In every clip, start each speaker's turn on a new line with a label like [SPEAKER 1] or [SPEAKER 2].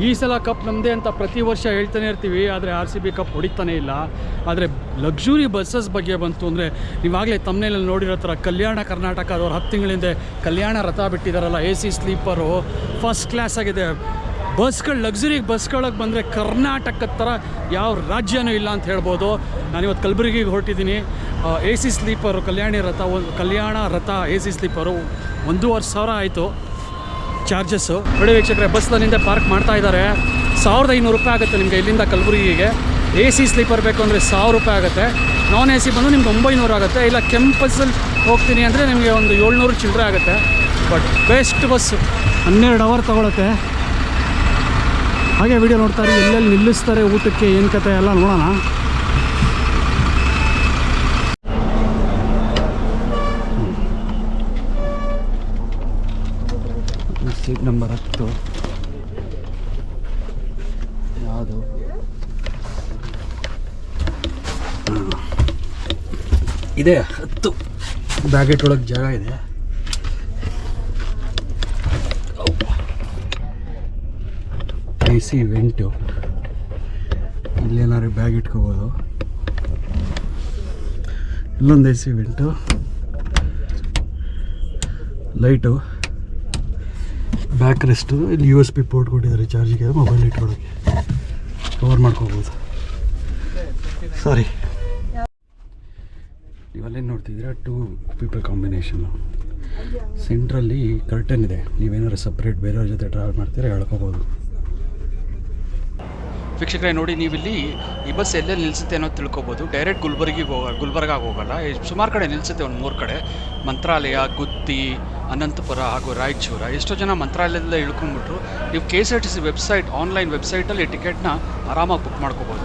[SPEAKER 1] ಈ ಸಲ ಕಪ್ ನಮ್ಮದೇ ಅಂತ ಪ್ರತಿ ವರ್ಷ ಹೇಳ್ತಾನೆ ಇರ್ತೀವಿ, ಆದರೆ RCB ಕಪ್ ಹೊಡಿತಾನೆ ಇಲ್ಲ. ಆದರೆ ಲಕ್ಸುರಿ ಬಸ್ಸಸ್ ಬಗ್ಗೆ ಬಂತು ಅಂದರೆ ನೀವಾಗಲೇ ತಮ್ಮನೇಲಿ ನೋಡಿರೋ ಥರ ಕಲ್ಯಾಣ ಕರ್ನಾಟಕದವ್ರು 10 ತಿಂಗಳಿಂದ ಕಲ್ಯಾಣ ರಥ ಬಿಟ್ಟಿದ್ದಾರಲ್ಲ, AC ಸ್ಲೀಪರು ಫಸ್ಟ್ ಕ್ಲಾಸ್ ಆಗಿದೆ. ಬಸ್ಗಳು ಲಕ್ಸುರಿ ಬಸ್ಗಳಿಗೆ ಬಂದರೆ ಕರ್ನಾಟಕದ ಥರ ಯಾವ ರಾಜ್ಯನೂ ಇಲ್ಲ ಅಂತ ಹೇಳ್ಬೋದು. ನಾನಿವತ್ತು ಕಲಬುರಗಿಗೆ ಹೊರಟಿದ್ದೀನಿ. AC ಸ್ಲೀಪರು ಕಲ್ಯಾಣ ರಥ AC ಸ್ಲೀಪರು 1,500 ಆಯಿತು ಚಾರ್ಜಸ್ಸು. ನೋಡಿ ವೀಕ್ಷಕರೇ, ಬಸ್ನಿಂದ ಪಾರ್ಕ್ ಮಾಡ್ತಾ ಇದ್ದಾರೆ. 1,500 ರೂಪಾಯಿ ಆಗುತ್ತೆ ನಿಮಗೆ ಇಲ್ಲಿಂದ ಕಲಬುರಗಿಗೆ. AC ಸ್ಲೀಪರ್ ಬೇಕು ಅಂದರೆ 1,000 ರೂಪಾಯಿ ಆಗುತ್ತೆ. ನಾನ್ AC ಬಂದು ನಿಮ್ಗೆ 900 ಆಗುತ್ತೆ. ಇಲ್ಲ ಕೆಂಪಸ್ಸಲ್ಲಿ ಹೋಗ್ತೀನಿ ಅಂದರೆ ನಿಮಗೆ ಒಂದು 700 ಚಿಲ್ಲರೆ ಆಗುತ್ತೆ. ಬಟ್ ಬೆಸ್ಟ್ ಬಸ್ಸು, 12 ಅವರ್ ತೊಗೊಳುತ್ತೆ. ಹಾಗೆ ವಿಡಿಯೋ ನೋಡ್ತಾರೆ, ಎಲ್ಲೆಲ್ಲಿ ನಿಲ್ಲಿಸ್ತಾರೆ, ಊಟಕ್ಕೆ ಏನು ಕತೆ ಎಲ್ಲ ನೋಡೋಣ. ಸೀಟ್ ನಂಬರ್ 10 ಯಾವುದು ಇದೆ? 10 ಬ್ಯಾಗೆಟ್ ಒಳಗೆ ಜಾಗ ಇದೆ. AC ವೆಂಟು, ಇಲ್ಲೇನಾದ್ರು ಬ್ಯಾಗ್ ಇಟ್ಕೋಬೋದು. ಇಲ್ಲೊಂದು AC vent, light, backrest. ಇಲ್ಲಿ USB ಪೋರ್ಟ್ ಕೊಟ್ಟಿದ್ದಾರೆ ಚಾರ್ಜಿಗೆ, ಮೊಬೈಲ್ ಇಟ್ಕೊಳ್ಳೋಕ್ಕೆ ಕವರ್ ಮಾಡ್ಕೋಬೋದು. ಸಾರಿ, ನೀವಲ್ಲೇನು ನೋಡ್ತಿದ್ದೀರಾ, 2 ಪೀಪಲ್ ಕಾಂಬಿನೇಷನ್ನು. ಸೆಂಟ್ರಲ್ಲಿ ಕರ್ಟನ್ ಇದೆ, ನೀವೇನಾದ್ರು ಸಪ್ರೇಟ್ ಬೇರೆಯವ್ರ ಜೊತೆ ಟ್ರಾವೆಲ್ ಮಾಡ್ತೀರಾ ಹೇಳ್ಕೋಬೋದು. ವೀಕ್ಷಕರೇ ನೋಡಿ, ನೀವಿಲ್ಲಿ ಈ ಬಸ್ ಎಲ್ಲೆಲ್ಲಿ ನಿಲ್ಲಿಸುತ್ತೆ ಅನ್ನೋದು ತಿಳ್ಕೊಬೋದು. ಡೈರೆಕ್ಟ್ ಗುಲ್ಬರ್ಗಾಗೆ ಹೋಗಲ್ಲ, ಸುಮಾರು ಕಡೆ ನಿಲ್ಲಿಸುತ್ತೆ, ಒಂದು 3 ಕಡೆ. ಮಂತ್ರಾಲಯ, ಗುತ್ತಿ, ಅನಂತಪುರ ಹಾಗೂ ರಾಯಚೂರ. ಎಷ್ಟೋ ಜನ ಮಂತ್ರಾಲಯದಲ್ಲೇ ಇಳ್ಕೊಂಡ್ಬಿಟ್ರು. ನೀವು KSRTC ವೆಬ್ಸೈಟ್, ಆನ್ಲೈನ್ ವೆಬ್ಸೈಟಲ್ಲಿ ಟಿಕೆಟ್ನ ಆರಾಮಾಗಿ ಬುಕ್ ಮಾಡ್ಕೋಬೋದು.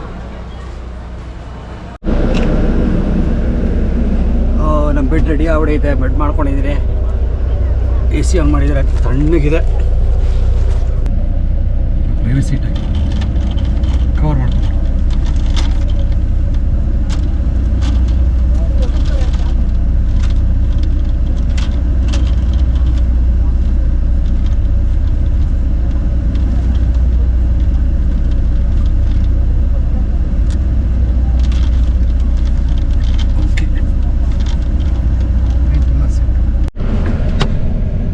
[SPEAKER 1] ನಮ್ಮ ಬೆಡ್ ರೆಡಿ ಆಗ್ಬಿಡೈತೆ. ಬೆಡ್ ಮಾಡ್ಕೊಂಡಿದ್ದೀನಿ, AC ಆನ್ ಮಾಡಿದರೆ ತಣ್ಣಗಿದೆ. ಪ್ರೈವೇಟ್ ಸೀಟಾಗಿ ಕವರ್ ಮಾಡ್ಕೊಂಡು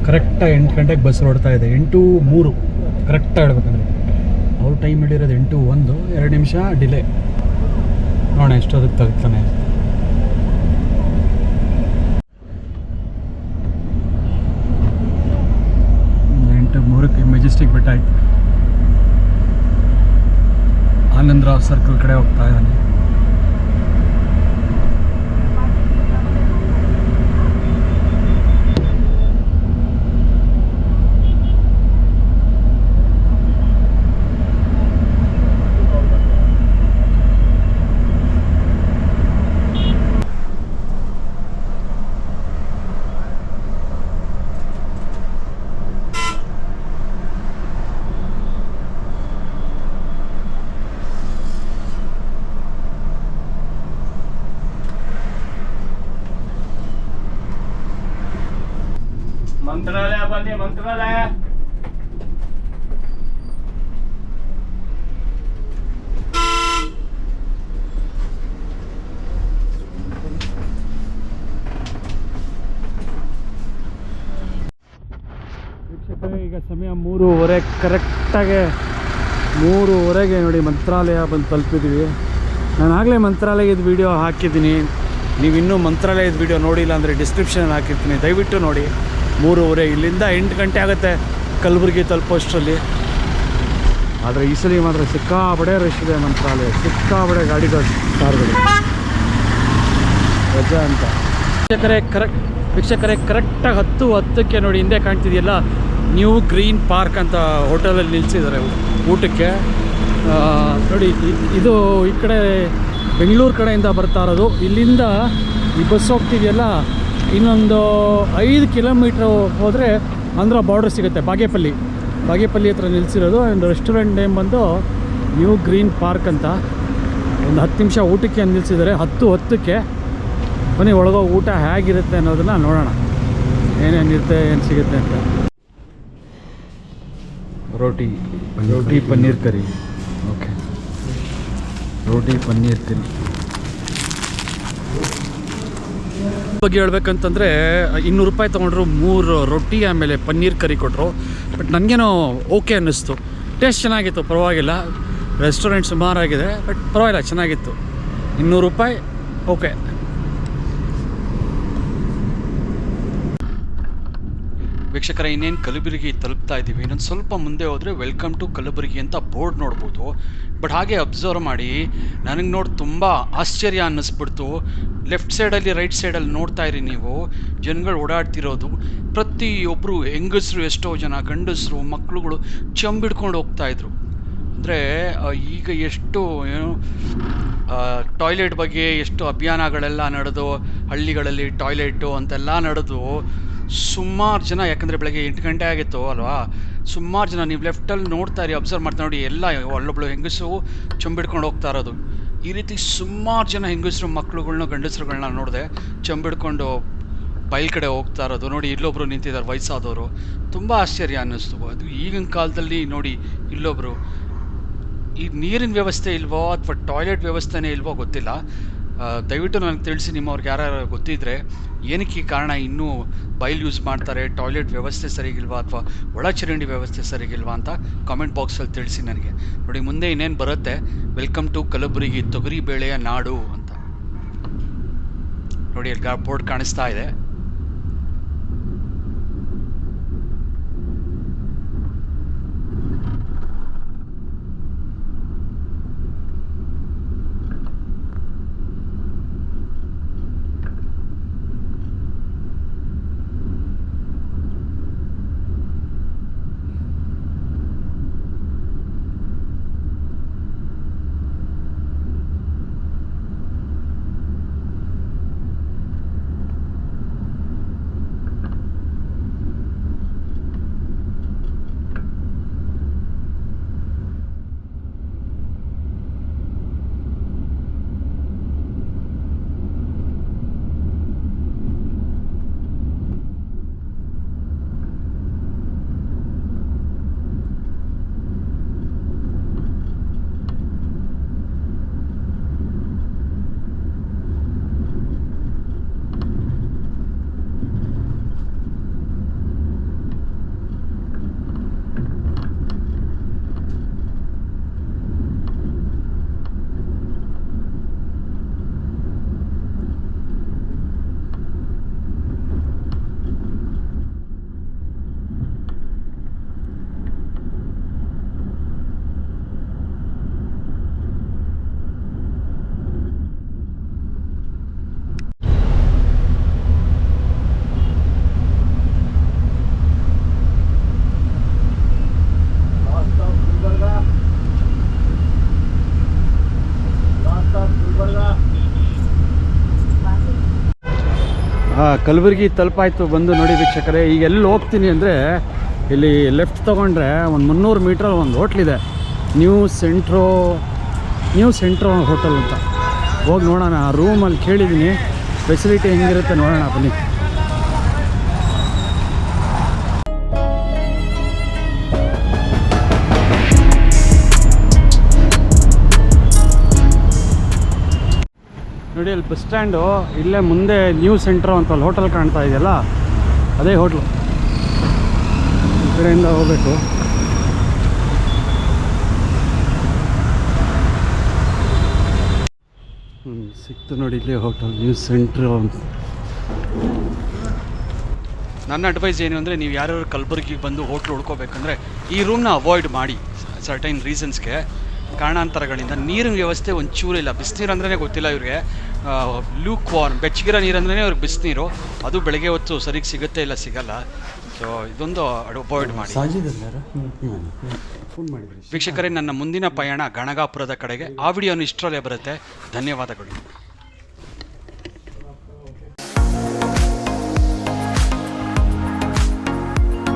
[SPEAKER 1] ಕರೆಕ್ಟಾಗಿ 8 ಗಂಟೆಗೆ ಬಸ್ ಹೊರಡ್ತಾ ಇದೆ. 8:03 ಕರೆಕ್ಟಾಗಿ ಹೇಳ್ಬೇಕಂದ್ರೆ. ಅವ್ರು ಟೈಮ್ ಹಿಡಿರೋದು 8:01, 2 ನಿಮಿಷ ಡಿಲೇ. ನೋಡೋಣ ಎಷ್ಟೊದಕ್ಕೆ ತಗ್ತಾನೆ. ಮೆಜೆಸ್ಟಿಕ್ ಮೆಜೆಸ್ಟಿಕ್ ಬಿಟ್ಟಾಯ್ತು. ಆನಂದರಾವ್ ಸರ್ಕಲ್ ಕಡೆ ಹೋಗ್ತಾ ಇದ್ದಾನೆ.
[SPEAKER 2] ಮಂತ್ರಾಲಯ ಬನ್ನಿ, ಮಂತ್ರಾಲಯ.
[SPEAKER 1] ವೀಕ್ಷಕರೇ, ಈಗ ಸಮಯ 3:30 ಕರೆಕ್ಟಾಗಿ 3:30ಗೆ ನೋಡಿ ಮಂತ್ರಾಲಯ ಬಂದು ತಲುಪಿದ್ದೀವಿ. ನಾನು ಆಗಲೇ ಮಂತ್ರಾಲಯದ ವಿಡಿಯೋ ಹಾಕಿದ್ದೀನಿ. ನೀವಿನ್ನೂ ಮಂತ್ರಾಲಯದ ವಿಡಿಯೋ ನೋಡಿಲ್ಲ ಅಂದರೆ ಡಿಸ್ಕ್ರಿಪ್ಷನಲ್ಲಿ ಹಾಕಿರ್ತೀನಿ, ದಯವಿಟ್ಟು ನೋಡಿ. 3:30 ಇಲ್ಲಿಂದ 8 ಗಂಟೆ ಆಗುತ್ತೆ ಕಲಬುರಗಿ ತಲುಪೋಷ್ಟರಲ್ಲಿ. ಆದರೆ ಈ ಸಲ ಮಾತ್ರ ಸಿಕ್ಕಾಬಡೆ ರಶ್ ಇದೆ ಮಂತ್ರಾಲಯ, ಸಿಕ್ಕಾಬಡೆ ಗಾಡಿಗಳು, ಕಾರ್ಗಳು ರಜಾ ಅಂತ. ವೀಕ್ಷಕರೇ ಕರೆಕ್ಟಾಗಿ 10:10ಕ್ಕೆ ನೋಡಿ ಹಿಂದೆ ಕಾಣ್ತಿದೆಯಲ್ಲ, ನ್ಯೂ ಗ್ರೀನ್ ಪಾರ್ಕ್ ಅಂತ ಹೋಟೆಲಲ್ಲಿ ನಿಲ್ಲಿಸಿದ್ದಾರೆ ಊಟಕ್ಕೆ. ನೋಡಿ ಇದು ಈ ಕಡೆ ಬೆಂಗಳೂರು ಕಡೆಯಿಂದ ಬರ್ತಾ ಇರೋದು. ಇಲ್ಲಿಂದ ಈ ಬಸ್ ಹೋಗ್ತಿದೆಯಲ್ಲ, ಇನ್ನೊಂದು 5 ಕಿಲೋಮೀಟ್ರ್ ಹೋದರೆ ಆಂಧ್ರ ಬಾರ್ಡರ್ ಸಿಗುತ್ತೆ. ಬಾಗೇಪಲ್ಲಿ ಹತ್ರ ನಿಲ್ಲಿಸಿರೋದು. ಒಂದು ರೆಸ್ಟೋರೆಂಟ್ ನೇಮ್ ಬಂದು ನ್ಯೂ ಗ್ರೀನ್ ಪಾರ್ಕ್ ಅಂತ. ಒಂದು 10 ನಿಮಿಷ ಊಟಕ್ಕೆ ನಿಲ್ಲಿಸಿದ್ದಾರೆ. 10:10ಕ್ಕೆ ಬನ್ನಿ, ಒಳಗೋ ಊಟ ಹೇಗಿರುತ್ತೆ ಅನ್ನೋದನ್ನು ನೋಡೋಣ, ಏನೇನಿರುತ್ತೆ, ಏನು ಸಿಗುತ್ತೆ ಅಂತ. ರೋಟಿ ಪನ್ನೀರ್ ಕರಿ. ಓಕೆ, ರೋಟಿ ಪನ್ನೀರ್ ಕರಿ ಬಗ್ಗೆ ಹೇಳ್ಬೇಕಂತಂದರೆ 200 ರೂಪಾಯಿ ತೊಗೊಂಡ್ರು, 3 ರೊಟ್ಟಿ ಆಮೇಲೆ ಪನ್ನೀರ್ ಕರಿ ಕೊಟ್ಟರು. ಬಟ್ ನನಗೇನೋ ಓಕೆ ಅನ್ನಿಸ್ತು. ಟೇಸ್ಟ್ ಚೆನ್ನಾಗಿತ್ತು, ಪರವಾಗಿಲ್ಲ. ರೆಸ್ಟೋರೆಂಟ್ ಸುಮಾರಾಗಿದೆ, ಬಟ್ ಪರವಾಗಿಲ್ಲ, ಚೆನ್ನಾಗಿತ್ತು. 200 ರೂಪಾಯಿ ಓಕೆ. ವೀಕ್ಷಕರ, ಇನ್ನೇನು ಕಲಬುರಗಿ ತಲುಪ್ತಾ ಇದ್ದೀವಿ. ಇನ್ನೊಂದು ಸ್ವಲ್ಪ ಮುಂದೆ ಹೋದರೆ ವೆಲ್ಕಮ್ ಟು ಕಲಬುರಗಿ ಅಂತ ಬೋರ್ಡ್ ನೋಡ್ಬೋದು. ಬಟ್ ಹಾಗೆ ಅಬ್ಸರ್ವ್ ಮಾಡಿ, ನನಗೆ ನೋಡಿ ತುಂಬ ಆಶ್ಚರ್ಯ ಅನ್ನಿಸ್ಬಿಡ್ತು. ಲೆಫ್ಟ್ ಸೈಡಲ್ಲಿ ರೈಟ್ ಸೈಡಲ್ಲಿ ನೋಡ್ತಾ ಇರಿ ನೀವು, ಜನಗಳು ಓಡಾಡ್ತಿರೋದು. ಪ್ರತಿಯೊಬ್ಬರು ಹೆಂಗಸರು, ಎಷ್ಟೋ ಜನ ಗಂಡಸರು, ಮಕ್ಕಳುಗಳು ಚಂಬಿಡ್ಕೊಂಡು ಹೋಗ್ತಾಯಿದ್ರು. ಅಂದರೆ ಈಗ ಎಷ್ಟು ಏನು ಟಾಯ್ಲೆಟ್ ಬಗ್ಗೆ ಎಷ್ಟು ಅಭಿಯಾನಗಳೆಲ್ಲ ನಡೆದು, ಹಳ್ಳಿಗಳಲ್ಲಿ ಟಾಯ್ಲೆಟು ಅಂತೆಲ್ಲ ನಡೆದು ಸುಮಾರು ಜನ, ಯಾಕಂದರೆ ಬೆಳಗ್ಗೆ 8 ಗಂಟೆ ಆಗಿತ್ತು ಅಲ್ವಾ, ಸುಮಾರು ಜನ ನೀವು ಲೆಫ್ಟಲ್ಲಿ ನೋಡ್ತಾ ಇರಿ, ಅಬ್ಸರ್ವ್ ಮಾಡ್ತಾ ನೋಡಿ, ಎಲ್ಲ ಅಲ್ಲೊಬ್ಳು ಹೆಂಗಸು ಚಂಬಿಡ್ಕೊಂಡು ಹೋಗ್ತಾ ಇರೋದು. ಈ ರೀತಿ ಸುಮಾರು ಜನ ಹೆಂಗಸರು, ಮಕ್ಕಳುಗಳ್ನ, ಗಂಡಸರುಗಳನ್ನ ನೋಡಿದೆ ಚಂಬಿಡ್ಕೊಂಡು ಬಯಲು ಕಡೆ ಹೋಗ್ತಾ ಇರೋದು ನೋಡಿ. ಇಲ್ಲೊಬ್ರು ನಿಂತಿದ್ದಾರೆ, ವಯಸ್ಸಾದವರು. ತುಂಬ ಆಶ್ಚರ್ಯ ಅನ್ನಿಸ್ತು. ಅದು ಈಗಿನ ಕಾಲದಲ್ಲಿ ನೋಡಿ, ಇಲ್ಲೊಬ್ರು. ಈ ನೀರಿನ ವ್ಯವಸ್ಥೆ ಇಲ್ವೋ ಅಥವಾ ಟಾಯ್ಲೆಟ್ ವ್ಯವಸ್ಥೆನೇ ಇಲ್ವೋ ಗೊತ್ತಿಲ್ಲ. ದಯವಿಟ್ಟು ನನಗೆ ತಿಳಿಸಿ, ನಿಮ್ಮವ್ರಿಗೆ ಯಾರು ಗೊತ್ತಿದ್ದರೆ, ಏನಕ್ಕೆ ಈ ಕಾರಣ ಇನ್ನೂ ಬೈಲ್ ಯೂಸ್ ಮಾಡ್ತಾರೆ, ಟಾಯ್ಲೆಟ್ ವ್ಯವಸ್ಥೆ ಸರಿಗಿಲ್ವಾ ಅಥವಾ ಒಳಚರಂಡಿ ವ್ಯವಸ್ಥೆ ಸರಿಗಿಲ್ವಾ ಅಂತ ಕಾಮೆಂಟ್ ಬಾಕ್ಸಲ್ಲಿ ತಿಳಿಸಿ ನನಗೆ. ನೋಡಿ, ಮುಂದೆ ಇನ್ನೇನು ಬರುತ್ತೆ, ವೆಲ್ಕಮ್ ಟು ಕಲಬುರಗಿ, ತೊಗರಿ ಬೇಳೆಯ ನಾಡು ಅಂತ ನೋಡಿ. ಅಲ್ಲಿ ಬೋರ್ಡ್ ಕಾಣಿಸ್ತಾ ಇದೆ. ಕಲಬುರಗಿ ತಲುಪಾಯ್ತು. ಬಂದು ನೋಡಿ ವೀಕ್ಷಕರೇ, ಈಗ ಎಲ್ಲಿ ಹೋಗ್ತೀನಿ ಅಂದರೆ, ಇಲ್ಲಿ ಲೆಫ್ಟ್ ತೊಗೊಂಡ್ರೆ ಒಂದು 300 ಮೀಟ್ರಲ್ಲಿ ಒಂದು ಹೋಟ್ಲಿದೆ, ನ್ಯೂ ಸೆಂಟ್ರೋ ಹೋಟೆಲ್ ಅಂತ. ಹೋಗಿ ನೋಡೋಣ. ಆ ರೂಮಲ್ಲಿ ಕೇಳಿದ್ದೀನಿ, ಫೆಸಿಲಿಟಿ ಹೆಂಗಿರುತ್ತೆ ನೋಡೋಣ, ಬನ್ನಿ. ನೋಡಿ, ಅಲ್ಲಿ ಬಸ್ ಸ್ಟ್ಯಾಂಡು, ಇಲ್ಲೇ ಮುಂದೆ ನ್ಯೂ ಸೆಂಟ್ರೋ ಅಂತ ಅಲ್ಲಿ ಹೋಟೆಲ್ ಕಾಣ್ತಾ ಇದೆಯಲ್ಲ, ಅದೇ ಹೋಟ್ಲು. ಈ ಕಡೆಯಿಂದ ಹೋಗಬೇಕು. ಸಿಕ್ತು ನೋಡಿ, ಇಲ್ಲೇ ಹೋಟೆಲ್ ನ್ಯೂ ಸೆಂಟ್ರೋ ಅಂತ. ನನ್ನ ಅಡ್ವೈಸ್ ಏನು ಅಂದರೆ, ನೀವು ಯಾರ್ಯಾರು ಕಲಬುರಗಿಗೆ ಬಂದು ಹೋಟ್ಲು ಹುಡ್ಕೋಬೇಕಂದ್ರೆ ಈ ರೂಮ್ನ ಅವಾಯ್ಡ್ ಮಾಡಿ, ಸರ್ಟೈನ್ ರೀಸನ್ಸ್ಗೆ, ಕಾರಣಾಂತರಗಳಿಂದ. ನೀರಿನ ವ್ಯವಸ್ಥೆ ಒಂಚೂರು ಇಲ್ಲ. ಬಿಸಿನೀರು ಅಂದ್ರೇ ಗೊತ್ತಿಲ್ಲ ಇವ್ರಿಗೆ, ಲೂಕ್ ವಾರ್ಮ್, ಬೆಚ್ಚಗಿರೋ ನೀರು ಅಂದ್ರೇ ಅವ್ರಿಗೆ ಬಿಸಿನೀರು. ಅದು ಬೆಳಗ್ಗೆ ಹೊತ್ತು ಸರಿಗೆ ಸಿಗುತ್ತೆ, ಇಲ್ಲ ಸಿಗಲ್ಲ. ಸೊ ಇದೊಂದು ಅವಾಯ್ಡ್ ಮಾಡಿ. ವೀಕ್ಷಕರೇ, ನನ್ನ ಮುಂದಿನ ಪಯಣ ಗಣಗಾಪುರದ ಕಡೆಗೆ. ಆ ವಿಡಿಯೋನು ಇಷ್ಟರಲ್ಲೇ ಬರುತ್ತೆ. ಧನ್ಯವಾದಗಳು.